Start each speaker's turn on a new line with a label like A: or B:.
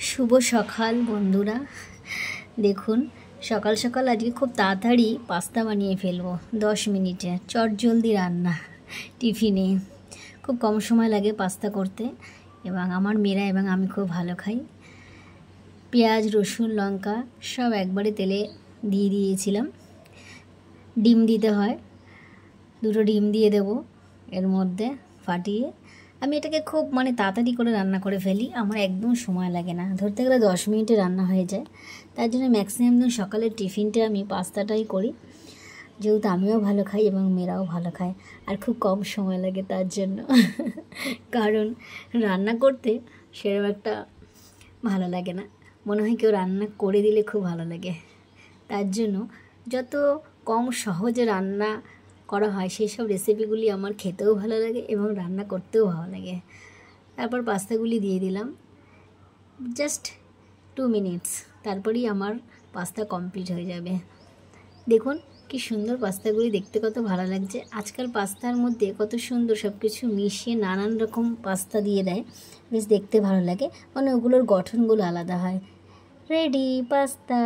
A: শুভ সকাল বন্ধুরা। দেখুন সকাল সকাল আজকে খুব তাড়াতাড়ি পাস্তা বানিয়ে ফেলবো 10 মিনিটে। চটজলদি রান্না, টিফিনে খুব কম সময় লাগে পাস্তা করতে, এবং আমার মেয়েরা এবং আমি খুব ভালো খাই। পেঁয়াজ, রসুন, লঙ্কা সব একবারে তেলে দিয়ে দিয়েছিলাম। ডিম দিতে হয়, 2টো ডিম দিয়ে দেব এর মধ্যে ফাটিয়ে। আমি এটাকে খুব তাড়াতাড়ি করে রান্না করে ফেলি, আমার একদম সময় লাগে না, ধরতে গেলে 10 মিনিটে রান্না হয়ে যায়। তার জন্য ম্যাক্সিমাম দিন সকালের টিফিনটা আমি পাস্তাটাই করি, যেহেতু আমিও ভালো খাই এবং মেয়েরাও ভালো খায়, আর খুব কম সময় লাগে তার জন্য। কারণ রান্না করতে সেরকম একটা ভালো লাগে না, মনে হয় কেউ রান্না করে দিলে খুব ভালো লাগে। তার জন্য যত কম সহজে রান্না করা হয় সেই সব রেসিপিগুলি আমার খেতেও ভালো লাগে এবং রান্না করতেও ভালো লাগে। তারপর পাস্তাগুলি দিয়ে দিলাম, জাস্ট 2 মিনিটস, তারপরেই আমার পাস্তা কমপ্লিট হয়ে যাবে। দেখুন কি সুন্দর পাস্তাগুলি দেখতে, কত ভালো লাগছে। আজকাল পাস্তার মধ্যে কত সুন্দর সব কিছু মিশিয়ে নানান রকম পাস্তা দিয়ে দেয়, বেশ দেখতে ভালো লাগে, ওগুলোর গঠনগুলো আলাদা হয়। Ready pasta.